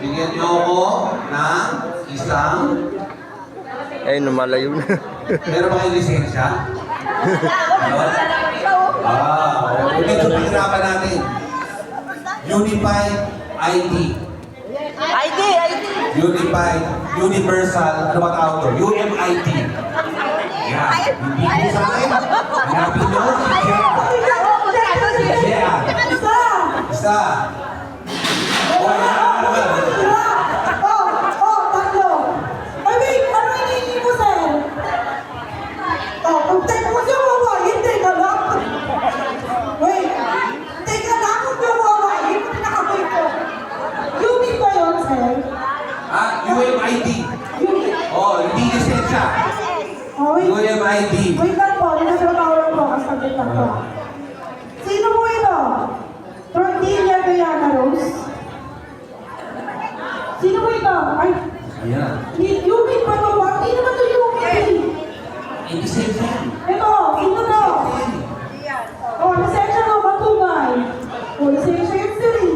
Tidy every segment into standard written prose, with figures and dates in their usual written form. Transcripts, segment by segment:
Bigyan niyo ako ng isang... Ay, lumalayo na. Meron ba kayong lisensya? Okay. Medyo pihirapan natin. Unified ID. ID. Unified, Universal, ano ba tawag to? UMID. Yan. Hindi po sa akin. Hanapin nyo. Isa. UMID. Oh, hindi lisensya. UMID. Wait lang po, nagsasabawan po, kasabit lang po. Sino po ito? Tortilla Gayana Rose? Sino po ito? Ay, Ayan. Yumi pa ito ba? Hindi naman ito Yumi. Hindi lisensya. Ito, sino to? Oh, lisensya ko, Matubay. Oh, lisensya yun sir eh.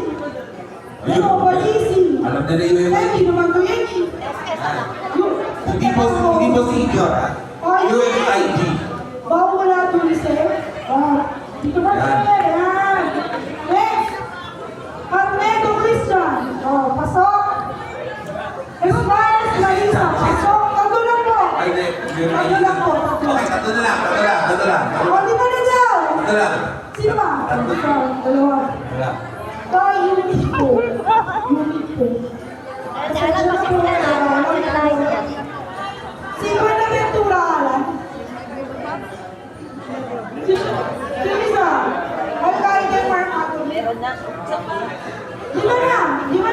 Ito, Polisi. Alam na yung UMID. Hindi naman to yan eh. Hindi po senior, ha? UMID. Bago wala ito, sir. Oh, dito ba Yan. sir? Yan. Next. Carneto Christian. Oh, pasok. Esmael Larissa. Pasok. Tatlo lang po. Ay, hindi. Tatlo lang po. Okay, tatlo na lang. O, di ba na daw? Tatlo lang. Sino ba? Ikaw, dalawa. Wala. Ito, unit po. Unit po. Si Buenaventura Alan. Si Lisa. Al-Qaeda Mark Anthony. Meron na. Lima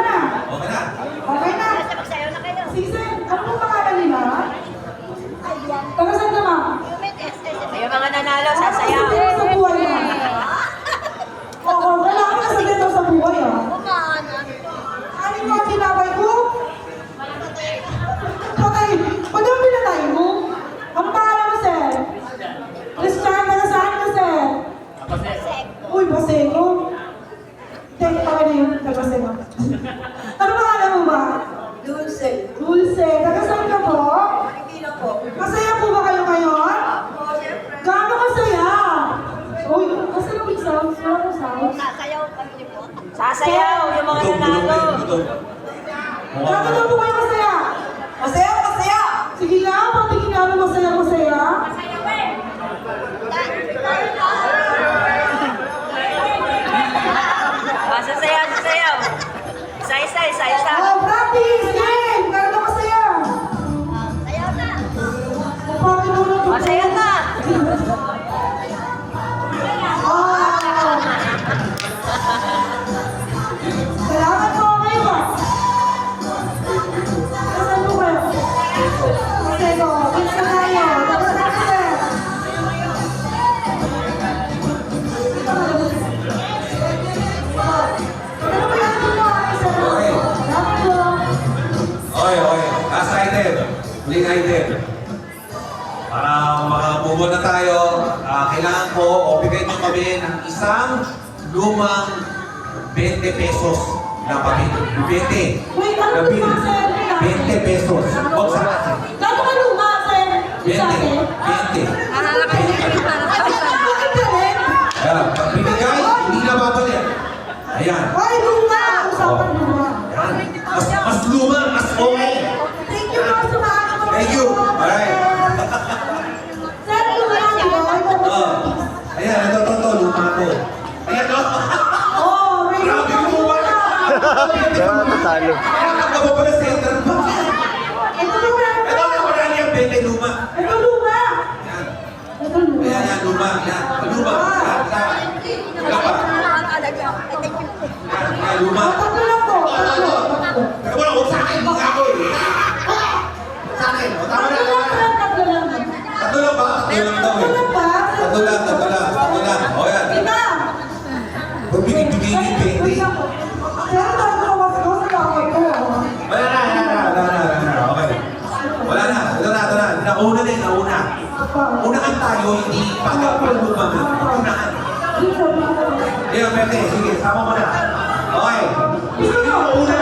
na. Okay na. Okay na. Magsayaw na kayo. Season, ano pong pangalan nila? Taga saan naman? Yung mga nanalo, sasayaw. Sa buhay na. Oo, wala kang nasagot daw sa buhay ah. Ano yung mga tinapay ko? Okay, madami na tayo mo. Ang pangalan mo, sir? Christian, taga saan ka, sir? Uy, Basego. Take pa na yun, taga Basego. Ano pangalan mo ba? Dulce. Dulce. Taga saan ka po? Pilipino po. Masaya po ba kayo ngayon? Gaano kasaya? Uy, kasaya mo yung sounds? Wala mo sounds? Sasayaw kami po. Sasayaw, yung mga nanalo. Gaano daw po kayo masaya? Masaya. Sige lang, patingin nga ano masaya. Sasayaw. Isa-isa. Oh, practice! Game! Gaano masaya? Sayaw na. Bakit mo na ito? Masaya na. Salamat po kayo. Nasaan po kayo? Masego, pizza tayo. Tapos na sir. Ano ba yan po? Okay. Salamat po. Okay. Last item. Huling item. Para makabubo na tayo, kailangan ko o bigay nyo kami ng isang lumang 20 pesos na papel. 20. Wait, ano Na po bill. ba, sir? 20 pesos. Huwag sa akin. Gaano ka luma, sir? 20. Sa akin? 20. Bakit galit? Yan. Pag binigay, hindi na babalik. Ayan. Ay, luma! Usapan luma. Yan. Mas luma, mas okay. Thank you po sa mga ano. Thank you. Alright. Sir, luma di ba? Ayan, ito, luma ko. Ayan, no? Oh, may Grabe luma. yung luma. Kaya natatalo. Ayan, nakaba pa na center. Ito luma. Ito, wala niya, 20 luma. Ito luma. Yan. Ito luma. Ayan, luma. Yan, luma. Yan, wala pa. Yan, luma. Tatlo lang po. Tatlo. Pero wala, huwag sa akin, huwag ako eh. Sa akin, o, tama na, tama na. Tatlo lang. Tatlo lang ba? Tatlo lang daw eh. Tatlo lang ba? Tatlo lang. O, yan. Lima. Pag binibigay ni 20. Sir, tayo ko was ko sa kakay ko. Wala na. Okay. Wala na. Ito na. Nauna na. Unahan tayo, hindi pagkakulungan. Unahan. Ayan, pwede. Sige, sama mo na. Okay. Gusto nyo, una